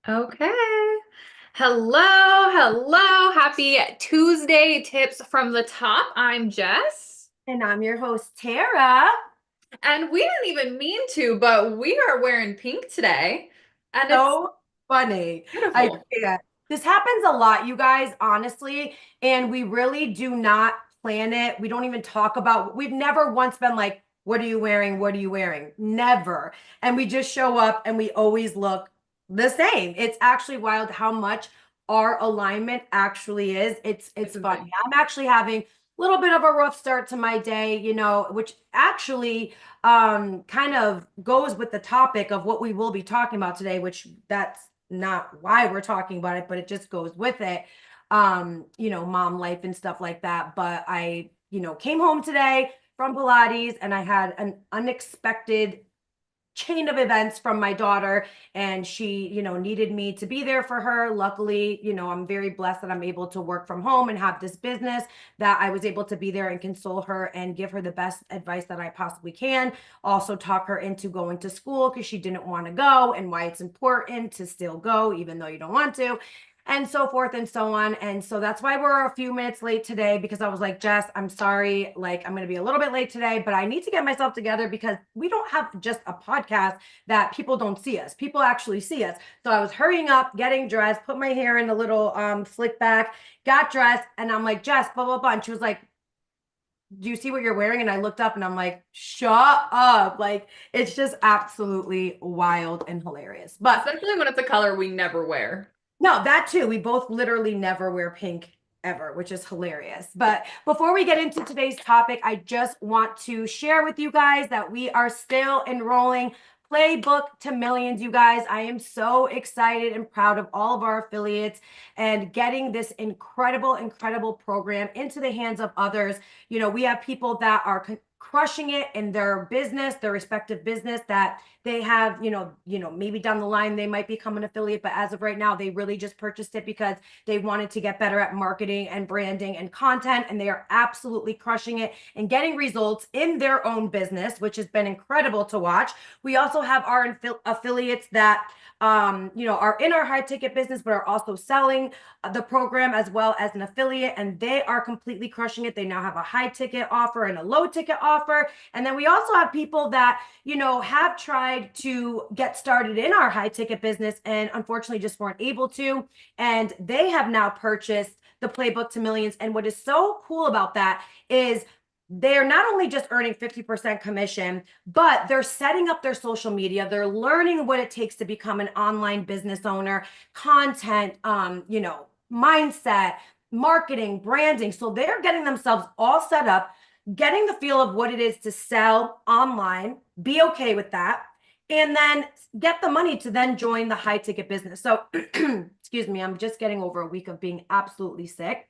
Okay. Hello, hello. Happy Tuesday tips from the top. I'm Jess. And I'm your host, Tara. And we didn't even mean to, but we are wearing pink today. And it's So funny. I beautiful. can't. This happens a lot, you guys, honestly. And we really do not plan it. We don't even talk about, we've never once been like, what are you wearing? What are you wearing? Never. And we just show up and we always look the same. It's actually wild how much our alignment actually is. It's It's amazing. funny. I'm actually having a little bit of a rough start to my day, which actually kind of goes with the topic of what we will be talking about today, which that's not why we're talking about it, but it just goes with it. Mom life and stuff like that. But I, came home today from Pilates and I had an unexpected chain of events from my daughter, and she needed me to be there for her. Luckily, I'm very blessed that I'm able to work from home and have this business, that I was able to be there and console her and give her the best advice that I possibly can. Also talk her into going to school because she didn't want to go, and why it's important to still go even though you don't want to, and so forth and so on. And so that's why we're a few minutes late today, because I was like, Jess, I'm sorry, like I'm going to be a little bit late today, but I need to get myself together because we don't have just a podcast that people don't see us. People actually see us. So I was hurrying up, getting dressed, put my hair in a little slick back, got dressed, and I'm like, Jess, blah, blah, blah. And she was like, do you see what you're wearing? And I looked up and I'm like, shut up. Like, it's just absolutely wild and hilarious. But Especially when it's a color we never wear. no, that too. We both literally never wear pink ever, which is hilarious. But before we get into today's topic, I just want to share with you guys that we are still enrolling Playbook to Millions, you guys. I am so excited and proud of all of our affiliates and getting this incredible, incredible program into the hands of others. We have people that are crushing it in their business, their respective business, that they have, maybe down the line they might become an affiliate, but as of right now, they really just purchased it because they wanted to get better at marketing and branding and content, and they are absolutely crushing it and getting results in their own business, which has been incredible to watch. We also have our affiliates that are in our high ticket business, but are also selling the program as well as an affiliate, and they are completely crushing it. They now have a high ticket offer and a low ticket offer. And then we also have people that, have tried to get started in our high ticket business and unfortunately just weren't able to. And they have now purchased the Playbook to Millions. And what is so cool about that is they're not only just earning 50% commission, but they're setting up their social media. They're learning what it takes to become an online business owner, content, mindset, marketing, branding. So they're getting themselves all set up, getting the feel of what it is to sell online, be okay with that, and then get the money to then join the high ticket business. So, excuse me, I'm just getting over a week of being absolutely sick.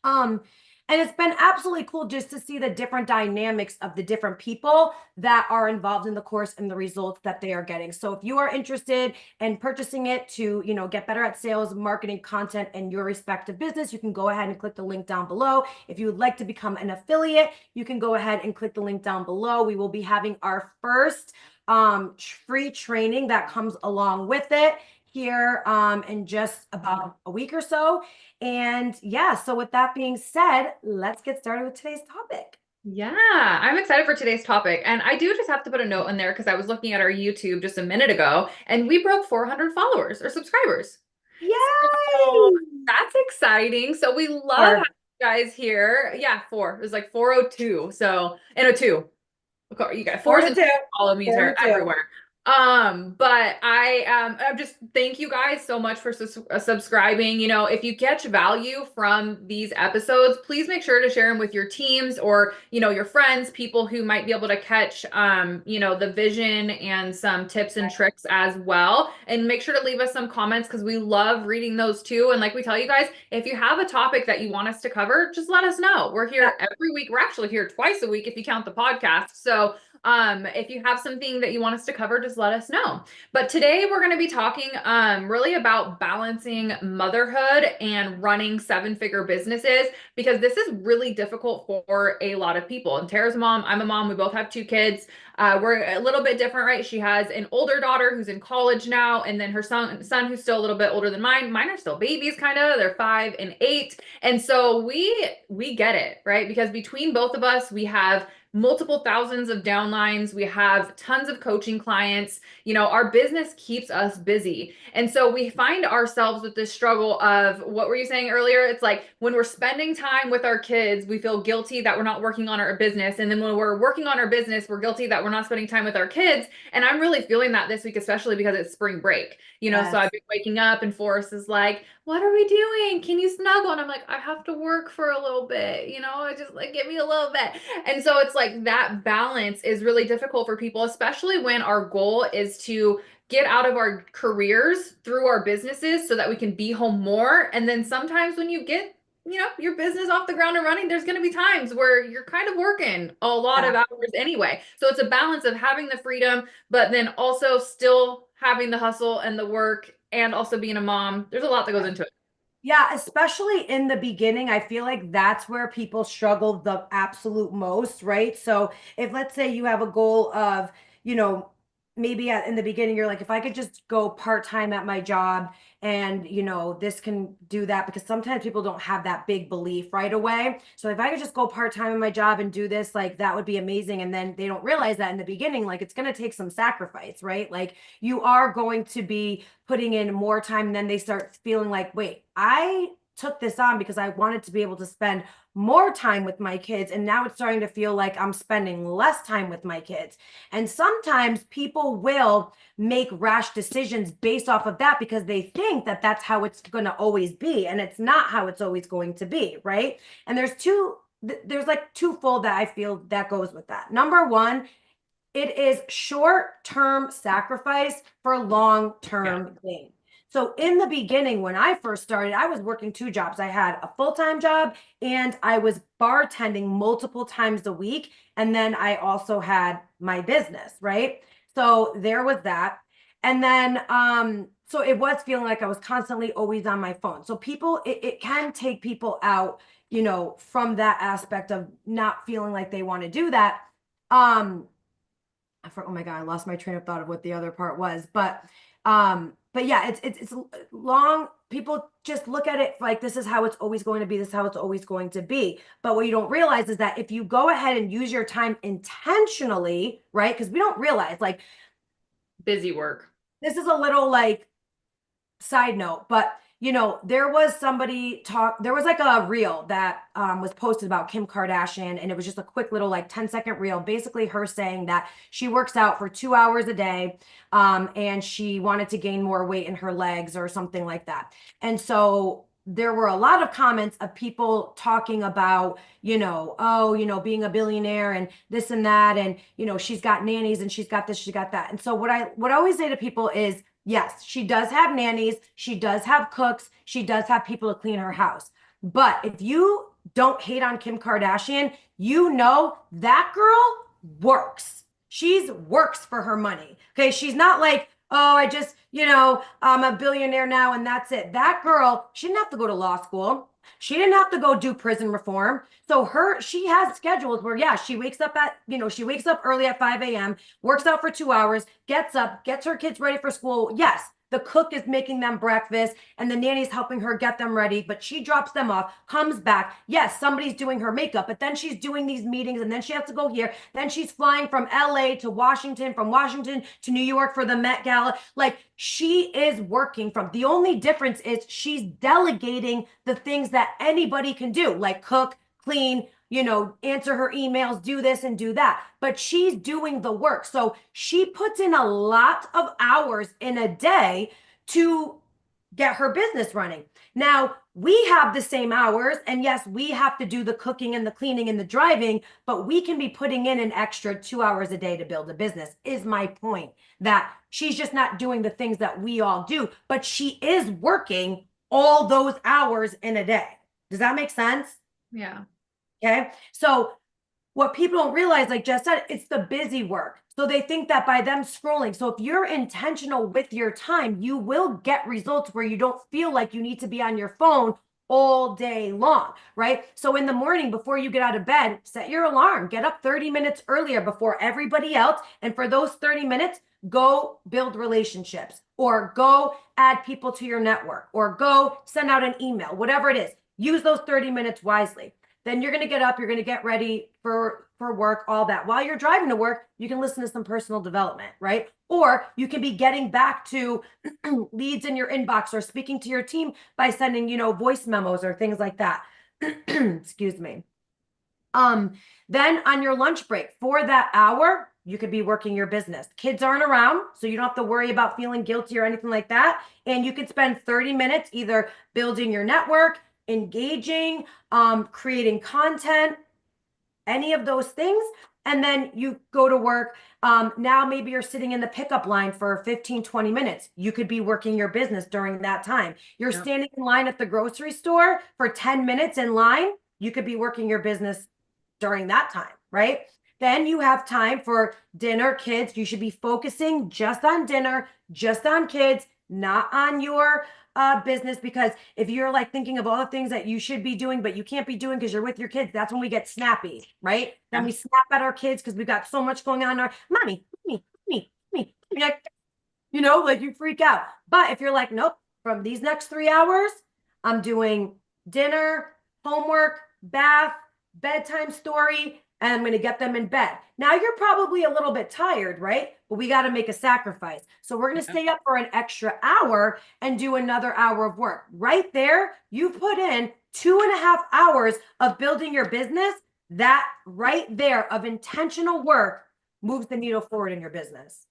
Um, and it's been absolutely cool just to see the different dynamics of the different people that are involved in the course and the results that they are getting. So if you are interested in purchasing it to, get better at sales, marketing, content, and your respective business, you can go ahead and click the link down below. If you would like to become an affiliate, you can go ahead and click the link down below. We will be having our first free training that comes along with it here in just about a week or so. And yeah, so with that being said, let's get started with today's topic. Yeah, I'm excited for today's topic. And I do just have to put a note in there because I was looking at our YouTube just a minute ago and we broke 400 followers or subscribers. So Yay! that's exciting. So we love having Or you guys here. Yeah, four. It was like 402. So, and a two. You got four fours to and two, follow me four are to two. everywhere. But I just thank you guys so much for subscribing. If you catch value from these episodes, please make sure to share them with your teams or, your friends, people who might be able to catch, the vision and some tips and tricks as well. And make sure to leave us some comments because we love reading those too. And like we tell you guys, if you have a topic that you want us to cover, just let us know. We're Yeah, here every week. We're actually here twice a week if you count the podcast. So If you have something that you want us to cover, just let us know. But today we're going to be talking really about balancing motherhood and running seven-figure businesses because this is really difficult for a lot of people. And Tara's a mom, I'm a mom, we both have two kids. We're a little bit different, right? She has an older daughter who's in college now, and then her son who's still a little bit older than mine. Mine are still babies, kind of. They're 5 and 8, and so we get it, right? Because between both of us, we have multiple thousands of downlines. We have tons of coaching clients. Our business keeps us busy. And so we find ourselves with this struggle of what were you saying earlier? It's like when we're spending time with our kids, we feel guilty that we're not working on our business. And then when we're working on our business, we're guilty that we're not spending time with our kids. And I'm really feeling that this week, especially because it's spring break. So Yes. I've been waking up and Forrest is like, what are we doing? Can you snuggle? And I'm like, I have to work for a little bit, just like give me a little bit. And so it's like that balance is really difficult for people, especially when our goal is to get out of our careers through our businesses so that we can be home more. And then sometimes when you get your business off the ground and running, there's going to be times where you're kind of working a lot of Yeah. hours anyway. So it's a balance of having the freedom, but then also still having the hustle and the work and also being a mom. There's a lot that goes into it. Yeah, especially in the beginning, I feel like that's where people struggle the absolute most, right? So if let's say you have a goal of, you know, maybe in the beginning, you're like, if I could just go part-time at my job and, this can do that because sometimes people don't have that big belief right away. So if I could just go part-time in my job and do this, like that would be amazing. And then they don't realize that in the beginning, like it's going to take some sacrifice, right? Like you are going to be putting in more time, and then they start feeling like, wait, I took this on because I wanted to be able to spend more time with my kids, and now it's starting to feel like I'm spending less time with my kids. And sometimes people will make rash decisions based off of that because they think that that's how it's going to always be, and it's not how it's always going to be, right? And there's like twofold that I feel that goes with that. Number one, it is short-term sacrifice for Yeah. long-term gain. So in the beginning, when I first started, I was working two jobs. I had a full-time job and I was bartending multiple times a week. And then I also had my business, right? So there was that. And then so it was feeling like I was constantly always on my phone. So it can take people out, from that aspect of not feeling like they want to do that. Um, oh my God, I lost my train of thought of what the other part was. But yeah, it's long. People just look at it like this is how it's always going to be. This is how it's always going to be. But what you don't realize is that if you go ahead and use your time intentionally, right? Because we don't realize, like, Busy work. this is a little like side note, but there was there was like a reel that was posted about Kim Kardashian, and it was just a quick little like 10-second reel, basically her saying that she works out for 2 hours a day, and she wanted to gain more weight in her legs or something like that. And so there were a lot of comments of people talking about, oh, being a billionaire and this and that, and she's got nannies and she's got this, she got that. And so what I always say to people is, yes, she does have nannies. She does have cooks. She does have people to clean her house. But if you don't hate on Kim Kardashian, that girl works. She's works for her money. Okay. She's not like, oh, I just, I'm a billionaire now and that's it. That girl, she didn't have to go to law school. She didn't have to go do prison reform. So she has schedules where, yeah, she wakes up early at 5 a.m., works out for 2 hours, gets up, gets her kids ready for school. Yes, the cook is making them breakfast and the nanny's helping her get them ready, but she drops them off, comes back. Yes, somebody's doing her makeup, but then she's doing these meetings and then she has to go here. Then she's flying from LA to Washington, from Washington to New York for the Met Gala. Like, she is working the only difference is she's delegating the things that anybody can do, like cook, clean, answer her emails, do this and do that. But she's doing the work. So she puts in a lot of hours in a day to get her business running. Now, we have the same hours, and yes, we have to do the cooking and the cleaning and the driving, but we can be putting in an extra 2 hours a day to build a business, is my point. That she's just not doing the things that we all do, but she is working all those hours in a day. Does that make sense? Yeah. Okay. So what people don't realize, like Jess said, it's the busy work. So they think that by them scrolling. So if you're intentional with your time, you will get results where you don't feel like you need to be on your phone all day long, right? So in the morning, before you get out of bed, set your alarm, get up 30 minutes earlier before everybody else. And for those 30 minutes, go build relationships or go add people to your network or go send out an email, whatever it is. Use those 30 minutes wisely. Then you're going to get up, you're going to get ready for work, all that. While you're driving to work, you can listen to some personal development, right? Or you can be getting back to leads in your inbox or speaking to your team by sending, voice memos or things like that. Excuse me. Then on your lunch break for that hour, you could be working your business. Kids aren't around, so you don't have to worry about feeling guilty or anything like that. And you could spend 30 minutes either building your network, engaging, creating content, any of those things. And then you go to work. Now maybe you're sitting in the pickup line for 15, 20 minutes. You could be working your business during that time. You're standing in line at the grocery store for 10 minutes in line. You could be working your business during that time, right? Then you have time for dinner, kids. You should be focusing just on dinner, just on kids, not on your business, because if you're like thinking of all the things that you should be doing but you can't be doing because you're with your kids, that's when we get snappy, right? Then we snap at our kids because we've got so much going on. Our mommy, me. Like, like you freak out. But if you're like, nope, from these next 3 hours, I'm doing dinner, homework, bath, bedtime story, and I'm going to get them in bed. Now you're probably a little bit tired, right? But we got to make a sacrifice. So we're going to stay up for an extra hour and do another hour of work. Right there, you put in 2.5 hours of building your business. That right there of intentional work moves the needle forward in your business.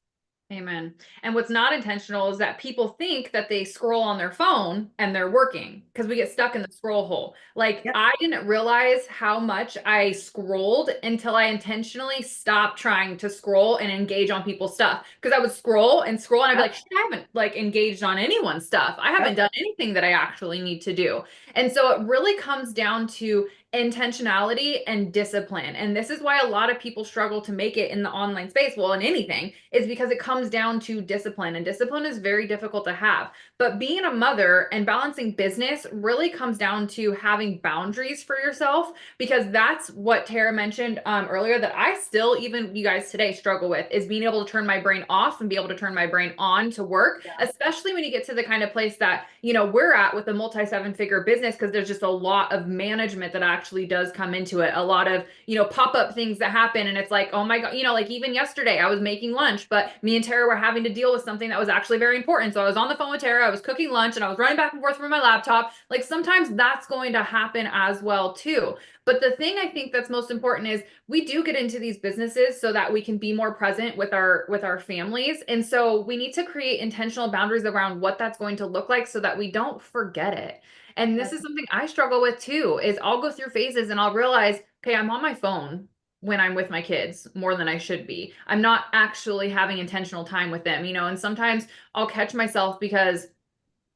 Amen. And what's not intentional is that people think that they scroll on their phone and they're working because we get stuck in the scroll hole. Like I didn't realize how much I scrolled until I intentionally stopped trying to scroll and engage on people's stuff. Because I would scroll and scroll and I'd be like, I haven't like engaged on anyone's stuff. I haven't done anything that I actually need to do. And so it really comes down to intentionality and discipline. And this is why a lot of people struggle to make it in the online space. Well, in anything, is because it comes down to discipline, and discipline is very difficult to have. But being a mother and balancing business really comes down to having boundaries for yourself, because that's what Tara mentioned earlier that I still, even you guys today, struggle with, is being able to turn my brain off and be able to turn my brain on to work, especially when you get to the kind of place that, we're at with a multi-7-figure business, because there's just a lot of management that actually does come into it. A lot of, pop-up things that happen. And it's like, oh my God, like even yesterday I was making lunch, but me and Tara were having to deal with something that was actually very important. So I was on the phone with Tara, I was cooking lunch, and I was running back and forth from my laptop. Like sometimes that's going to happen as well too. But the thing I think that's most important is we do get into these businesses so that we can be more present with our families. And so we need to create intentional boundaries around what that's going to look like so that we don't forget it. And this is something I struggle with too, is I'll go through phases and I'll realize, okay, I'm on my phone when I'm with my kids more than I should be. I'm not actually having intentional time with them, and sometimes I'll catch myself because,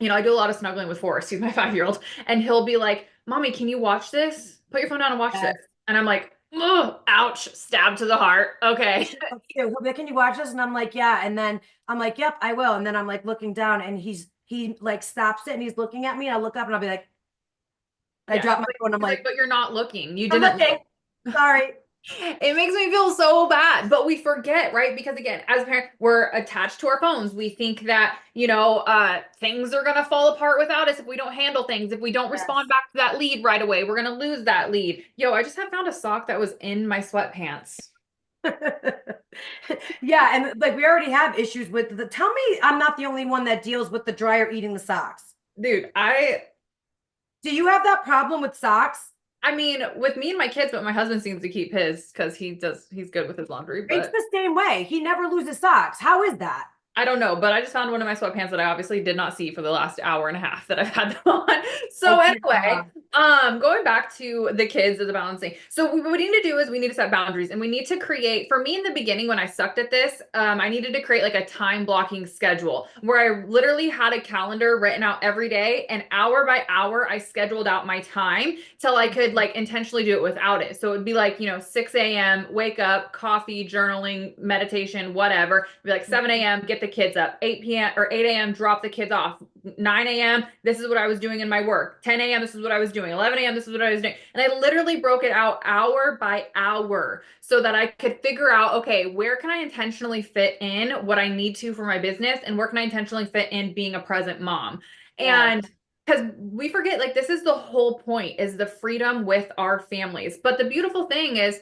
I do a lot of snuggling with Forrest, he's my 5-year-old, and he'll be like, Mommy, can you watch this? Put your phone down and watch this. And I'm like, oh, ouch, stab to the heart. Okay. He'll be like, can you watch this? And I'm like, yeah. And then I'm like, yep, I will. And then I'm like looking down and he like stops it and he's looking at me. And I look up and I'll be like, I drop my phone. I'm like, but you're not looking. You I'm didn't looking. Sorry. It makes me feel so bad, but we forget, right? Because again, as a parent, we're attached to our phones. We think that, things are going to fall apart without us if we don't handle things. If we don't respond back to that lead right away, we're going to lose that lead. Yo, I just have found a sock that was in my sweatpants. Yeah. And like, we already have issues with tell me I'm not the only one that deals with the dryer eating the socks. Dude, do you have that problem with socks? I mean, with me and my kids, but my husband seems to keep his because he's good with his laundry. But it's the same way. He never loses socks. How is that? I don't know, but I just found one of my sweatpants that I obviously did not see for the last hour and a half that I've had them on. So anyway, Going back to the kids of the balancing. So what we need to do is we need to set boundaries and we need to create, for me in the beginning when I sucked at this, I needed to create like a time blocking schedule where I literally had a calendar written out every day and hour by hour I scheduled out my time till I could like intentionally do it without it. So it would be like, 6 a.m., wake up, coffee, journaling, meditation, whatever. It'd be like 7 a.m., get the kids up, 8 p.m. or 8 a.m., drop the kids off. 9 a.m., this is what I was doing in my work. 10 a.m., this is what I was doing. 11 a.m., this is what I was doing. And I literally broke it out hour by hour so that I could figure out, okay, where can I intentionally fit in what I need to for my business and where can I intentionally fit in being a present mom? Yeah. And because we forget, like, this is the whole point is the freedom with our families. But the beautiful thing is,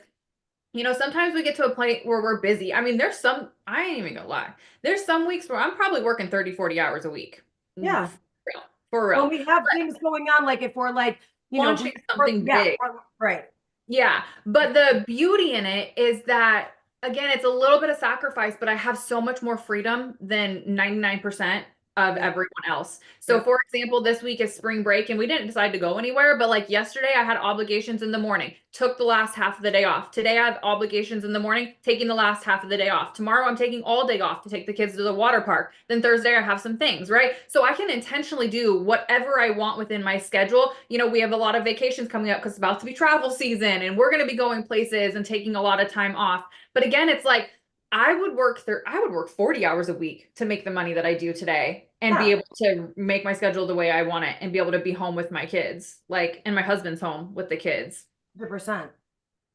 sometimes we get to a point where we're busy. I mean, I ain't even gonna lie. There's some weeks where I'm probably working 30, 40 hours a week. Yeah. For real. For When real. we have things going on, like if we're like, Launching something yeah, big. right. Yeah, but the beauty in it is that again, it's a little bit of sacrifice, but I have so much more freedom than 99% of Yeah. everyone else. So Yep. for example, this week is spring break and we didn't decide to go anywhere, but like yesterday I had obligations in the morning, took the last half of the day off. Today I have obligations in the morning, taking the last half of the day off. Tomorrow I'm taking all day off to take the kids to the water park. Then Thursday I have some things, right? So I can intentionally do whatever I want within my schedule. We have a lot of vacations coming up because it's about to be travel season and we're going to be going places and taking a lot of time off. But again, it's like I would work 40 hours a week to make the money that I do today and be Yeah. able to make my schedule the way I want it and be able to be home with my kids, like, and my husband's home with the kids. 100%.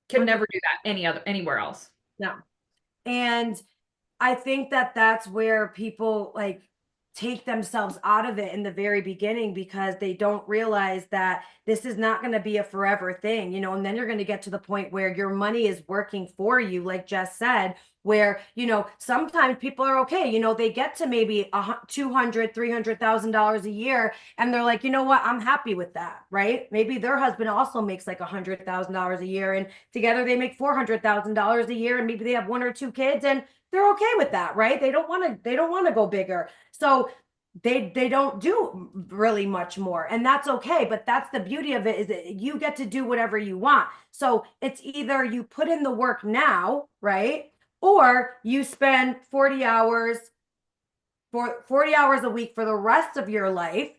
Could never do that anywhere else. No. And I think that that's where people like take themselves out of it in the very beginning because they don't realize that this is not going to be a forever thing, and then you're going to get to the point where your money is working for you, like Jess said, where, sometimes people are okay, they get to maybe $200,000, $300,000 a year and they're like, you know what, I'm happy with that, right? Maybe their husband also makes like $100,000 a year and together they make $400,000 a year and maybe they have one or two kids and they're okay with that, right? They don't want to go bigger. So they don't do really much more and that's okay, but that's the beauty of it is that you get to do whatever you want. So it's either you put in the work now, right? Or you spend 40 hours a week for the rest of your life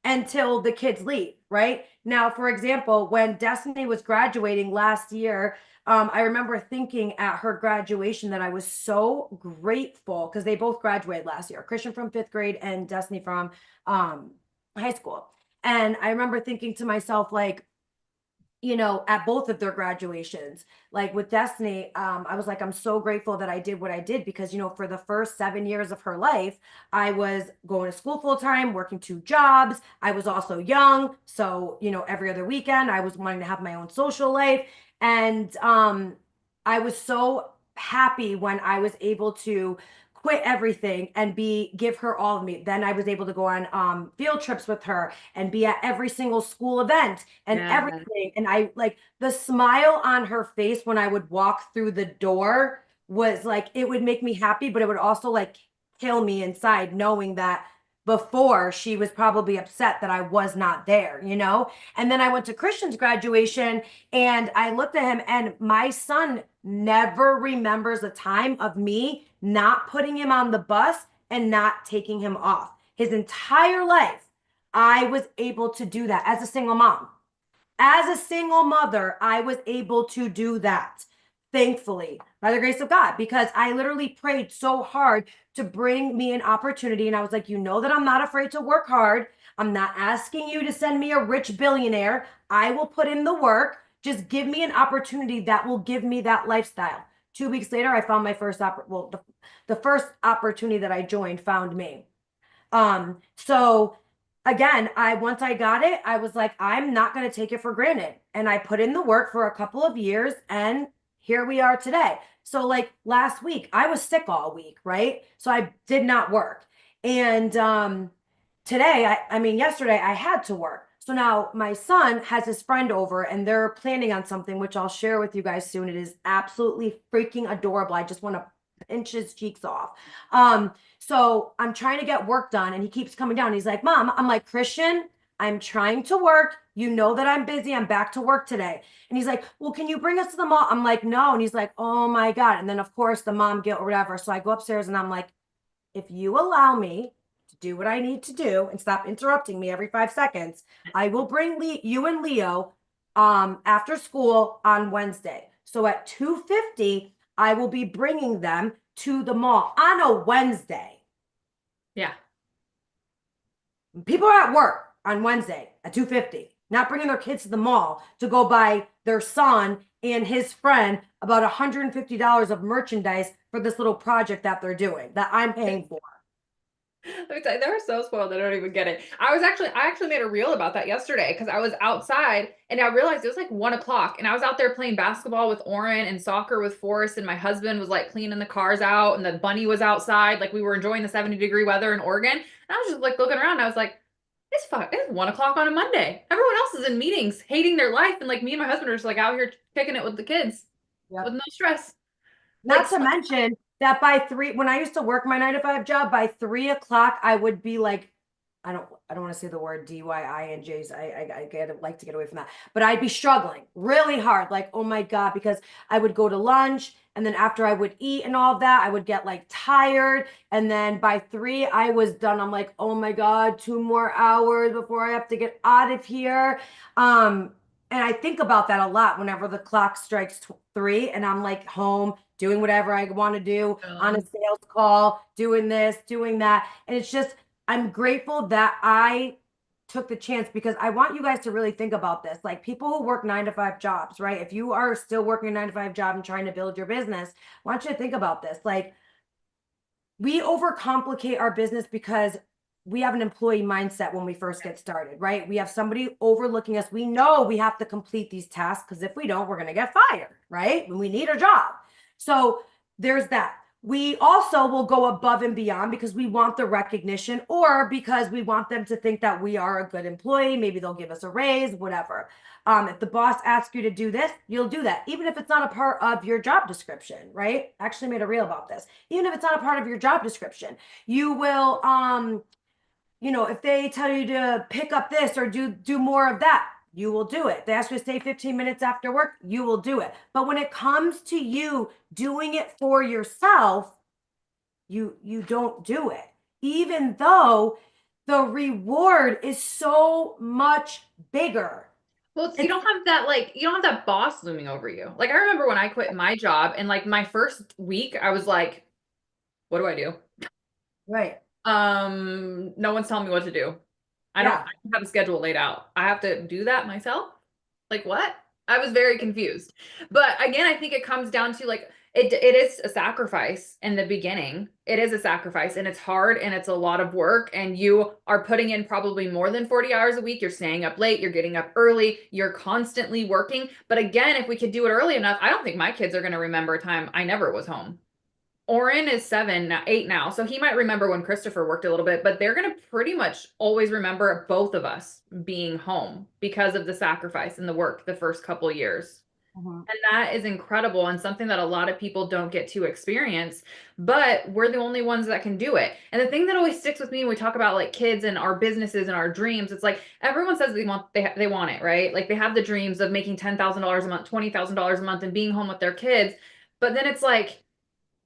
until the kids leave, right? Now, for example, when Destiny was graduating last year, I remember thinking at her graduation that I was so grateful because they both graduated last year, Christian from 5th grade and Destiny from high school. And I remember thinking to myself, like, at both of their graduations, like with Destiny, I was like, I'm so grateful that I did what I did because, for the first 7 years of her life, I was going to school full time, working two jobs. I was also young. So, every other weekend, I was wanting to have my own social life. And I was so happy when I was able to quit everything and give her all of me. Then I was able to go on field trips with her and be at every single school event and Yeah. everything. And I like the smile on her face when I would walk through the door was like it would make me happy, but it would also like kill me inside knowing that before she was probably upset that I was not there. And then I went to Christian's graduation and I looked at him and my son never remembers a time of me not putting him on the bus and not taking him off. His entire life, I was able to do that as a single mom. As a single mother, I was able to do that, thankfully, by the grace of God, because I literally prayed so hard to bring me an opportunity. And I was like, that I'm not afraid to work hard. I'm not asking you to send me a rich billionaire. I will put in the work. Just give me an opportunity that will give me that lifestyle. 2 weeks later, I found my first the first opportunity that I joined found me. So again, once I got it, I was like, I'm not going to take it for granted. And I put in the work for a couple of years and here we are today. So like last week, I was sick all week, right? So I did not work. And today, I mean, yesterday I had to work. So now my son has his friend over and they're planning on something, which I'll share with you guys soon. It is absolutely freaking adorable. I just want to pinch his cheeks off. So I'm trying to get work done and he keeps coming down. He's like, Mom, I'm like, Christian, I'm trying to work. You know that I'm busy. I'm back to work today. And he's like, well, can you bring us to the mall? I'm like, no. And he's like, oh my God. And then, of course, the mom guilt or whatever. So I go upstairs and I'm like, if you allow me to do what I need to do and stop interrupting me every 5 seconds, I will bring you and Leo after school on Wednesday. So at 2:50, I will be bringing them to the mall on a Wednesday. Yeah. People are at work on Wednesday at 2:50, not bringing their kids to the mall to go buy their son and his friend about $150 of merchandise for this little project that they're doing that I'm paying for. Let me tell you, they're so spoiled. They don't even get it. I actually made a reel about that yesterday because I was outside and I realized it was like 1 o'clock and I was out there playing basketball with Oren and soccer with Forrest. And my husband was like cleaning the cars out and the bunny was outside. Like we were enjoying the 70-degree weather in Oregon. And I was just like looking around. And I was like, it's 1 o'clock on a Monday. Everyone else is in meetings, hating their life. And like me and my husband are just like out here kicking it with the kids with Yep. no stress. Like, Not to mention that by three, when I used to work my 9 to 5 job, by 3 o'clock, I would be like, I don't want to say the word DYINGs. Like to get away from that, but I'd be struggling really hard. Like, oh my God, because I would go to lunch and then after I would eat and all of that, I would get like tired. And then by 3, I was done. I'm like, oh my God, 2 more hours before I have to get out of here. And I think about that a lot whenever the clock strikes 3 and I'm like home doing whatever I want to do on a sales call, doing this, doing that. And it's just, I'm grateful that I took the chance because I want you guys to really think about this. Like people who work 9 to 5 jobs, right? If you are still working a 9 to 5 job and trying to build your business, I want you to think about this. Like we overcomplicate our business because we have an employee mindset when we first get started, right? We have somebody overlooking us. We know we have to complete these tasks because if we don't, we're going to get fired, right? When we need a job. So there's that. We also will go above and beyond because we want the recognition or because we want them to think that we are a good employee. Maybe they'll give us a raise, whatever. If the boss asks you to do this, you'll do that, even if it's not a part of your job description, right? I actually made a reel about this. Even if it's not a part of your job description, you will, if they tell you to pick up this or do more of that, you will do it. If they ask you to stay 15 minutes after work, you will do it. But when it comes to you doing it for yourself, you don't do it, even though the reward is so much bigger. well, It's you don't have that boss looming over you. Like I remember when I quit my job and like my first week, I was like, what do I do? right. No one's telling me what to do. I Yeah. don't have a schedule laid out. I have to do that myself. Like what? I was very confused. But again, I think it comes down to like it is a sacrifice in the beginning. It is a sacrifice and it's hard and it's a lot of work and you are putting in probably more than 40 hours a week. You're staying up late, you're getting up early, you're constantly working. But again, if we could do it early enough, I don't think my kids are going to remember a time I never was home. Oren is 8 now, so he might remember when Christopher worked a little bit, but they're going to pretty much always remember both of us being home because of the sacrifice and the work the first couple years. Mhm. And that is incredible and something that a lot of people don't get to experience, but we're the only ones that can do it. And the thing that always sticks with me when we talk about like kids and our businesses and our dreams, it's like everyone says they want it, right? Like they have the dreams of making $10,000 a month, $20,000 a month and being home with their kids. But then it's like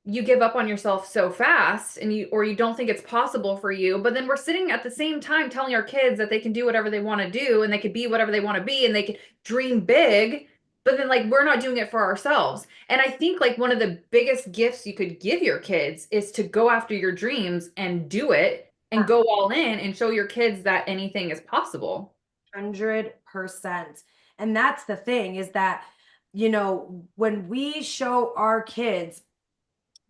you give up on yourself so fast and you don't think it's possible for you, but then we're sitting at the same time telling our kids that they can do whatever they want to do and they could be whatever they want to be and they can dream big, but then like we're not doing it for ourselves. And I think like one of the biggest gifts you could give your kids is to go after your dreams and do it and Yeah. go all in and show your kids that anything is possible. 100%. And that's the thing is that, when we show our kids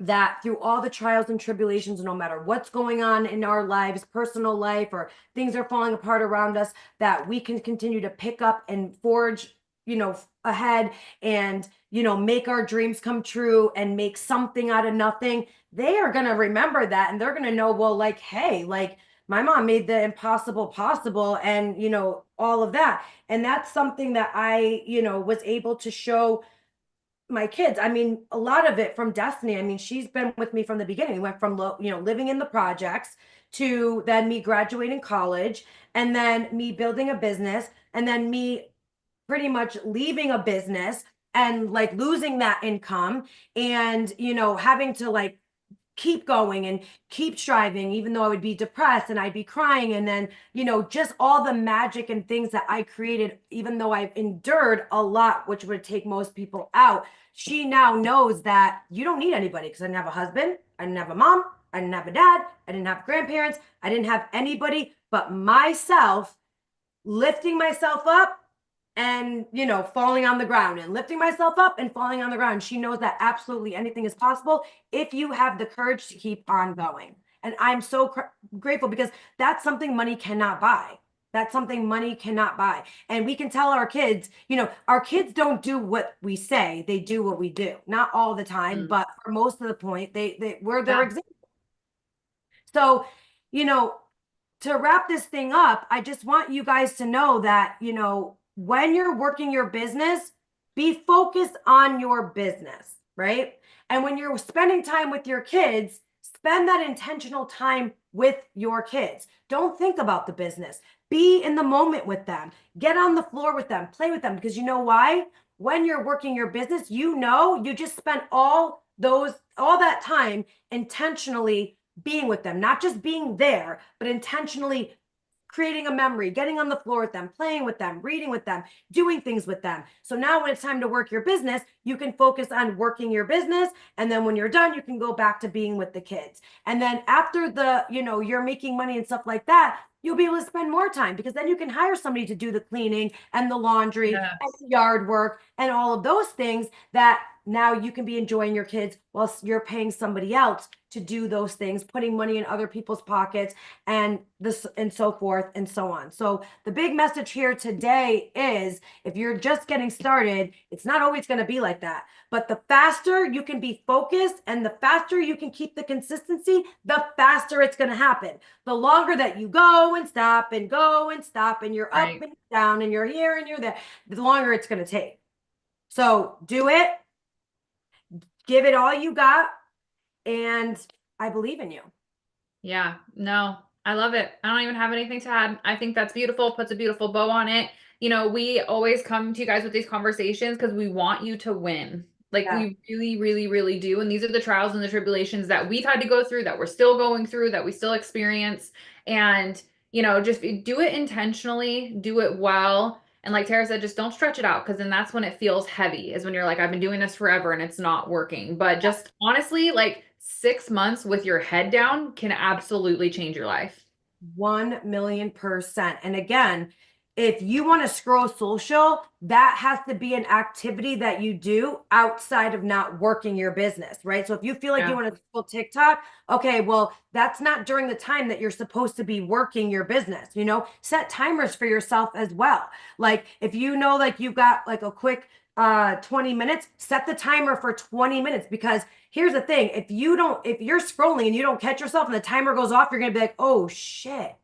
that through all the trials and tribulations, no matter what's going on in our lives, personal life, or things are falling apart around us, that we can continue to pick up and forge, ahead and, make our dreams come true and make something out of nothing. They are going to remember that and they're going to know, well, like, hey, like my mom made the impossible possible and, all of that. And that's something that I, was able to show my kids. I mean, a lot of it from Destiny. I mean, she's been with me from the beginning. We went from living in the projects to then me graduating college, and then me building a business, and then me pretty much leaving a business and like losing that income, and having to like keep going and keep striving, even though I would be depressed and I'd be crying. And then, just all the magic and things that I created, even though I've endured a lot, which would take most people out. She now knows that you don't need anybody, because I didn't have a husband, I didn't have a mom, I didn't have a dad, I didn't have grandparents, I didn't have anybody but myself, lifting myself up and falling on the ground, and lifting myself up and falling on the ground. She knows that absolutely anything is possible if you have the courage to keep on going. And I'm so grateful, because that's something money cannot buy. That's something money cannot buy. And we can tell our kids, our kids don't do what we say, they do what we do. Not all the time, but for most of the point, we're their example. So, you know, to wrap this thing up, I just want you guys to know that, when you're working your business, be focused on your business, right? And when you're spending time with your kids, spend that intentional time with your kids. Don't think about the business. Be in the moment with them. Get on the floor with them, play with them, because you know why? When you're working your business, you just spent all that time intentionally being with them, not just being there, but intentionally creating a memory, getting on the floor with them, playing with them, reading with them, doing things with them. So now when it's time to work your business, you can focus on working your business. And then when you're done, you can go back to being with the kids. And then after you're making money and stuff like that, you'll be able to spend more time, because then you can hire somebody to do the cleaning and the laundry and the yard work and all of those things, that now you can be enjoying your kids while you're paying somebody else to do those things, putting money in other people's pockets, and this and so forth and so on. So the big message here today is, if you're just getting started, it's not always going to be like that. But the faster you can be focused and the faster you can keep the consistency, the faster it's going to happen. The longer that you go and stop and go and stop, and you're up and down and you're here and you're there, the longer it's going to take. So do it. Give it all you got. And I believe in you. Yeah, no, I love it. I don't even have anything to add. I think that's beautiful. Puts a beautiful bow on it. We always come to you guys with these conversations because we want you to win. Like we really, really, really do. And these are the trials and the tribulations that we've had to go through, that we're still going through, that we still experience. And, just do it intentionally, do it well. And like Tara said, just don't stretch it out, because then that's when it feels heavy, is when you're like, I've been doing this forever and it's not working. But just honestly, like 6 months with your head down can absolutely change your life. 1,000,000%. And again, if you want to scroll social, that has to be an activity that you do outside of not working your business, right? So if you feel like you want to scroll TikTok, okay, well, that's not during the time that you're supposed to be working your business. Set timers for yourself as well. Like if like you've got like a quick 20 minutes, set the timer for 20 minutes, because here's the thing. If you're scrolling and you don't catch yourself and the timer goes off, you're going to be like, oh shit,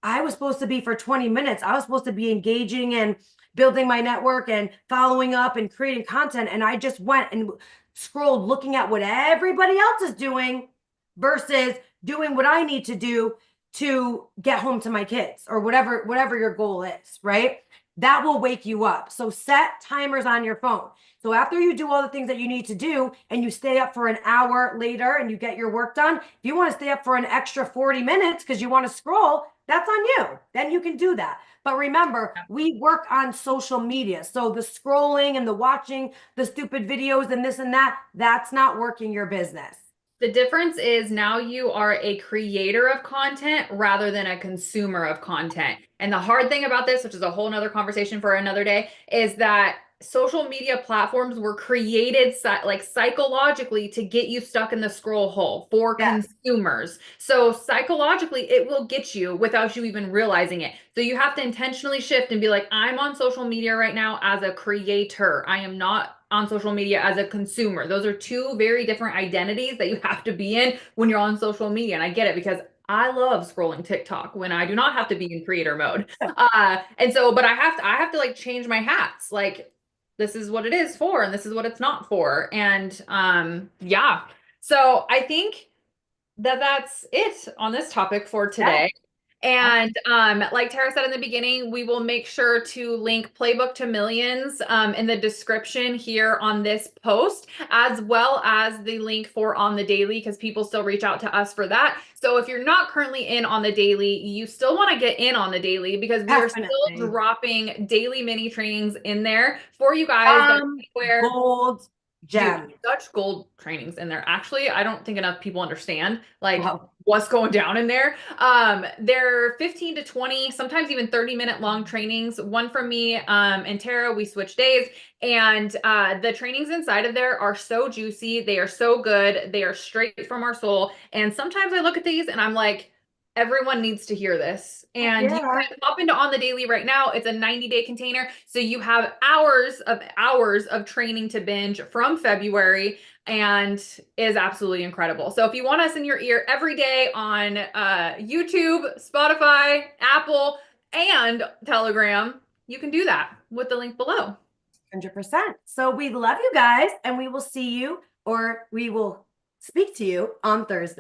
I was supposed to be for 20 minutes. I was supposed to be engaging and building my network and following up and creating content. And I just went and scrolled looking at what everybody else is doing versus doing what I need to do to get home to my kids, or whatever your goal is, right? That will wake you up. So set timers on your phone. So after you do all the things that you need to do and you stay up for an hour later and you get your work done, if you want to stay up for an extra 40 minutes because you want to scroll, that's on you. Then you can do that. But remember, we work on social media. So the scrolling and the watching the stupid videos and this and that, that's not working your business. The difference is now you are a creator of content rather than a consumer of content. And the hard thing about this, which is a whole nother conversation for another day, is that social media platforms were created like psychologically to get you stuck in the scroll hole for consumers. So psychologically, it will get you without you even realizing it. So you have to intentionally shift and be like, I'm on social media right now as a creator. I am not on social media as a consumer. Those are two very different identities that you have to be in when you're on social media. And I get it, because I love scrolling TikTok when I do not have to be in creator mode. And so, but I have to like change my hats. Like, this is what it is for, and this is what it's not for. And yeah. So I think that's it on this topic for Yeah. today. And like Tara said in the beginning, we will make sure to link Playbook to Millions in the description here on this post, as well as the link for On the Daily, because people still reach out to us for that. So if you're not currently in On the Daily, you still want to get in On the Daily because we are still Definitely. dropping daily mini trainings in there for you guys that anywhere. Gold Dude, gem. such gold trainings in there. Actually, I don't think enough people understand like Wow. what's going down in there. They're 15 to 20, sometimes even 30-minute long trainings. One from me and Tara, we switch days. And the trainings inside of there are so juicy. They are so good. They are straight from our soul. And sometimes I look at these and I'm like, everyone needs to hear this. And you Yeah. can hop into On the Daily right now. It's a 90-day container. So you have hours of training to binge from February and is absolutely incredible. So if you want us in your ear every day on YouTube, Spotify, Apple, and Telegram, you can do that with the link below. 100%. So we love you guys, and we will see you, or we will speak to you on Thursday.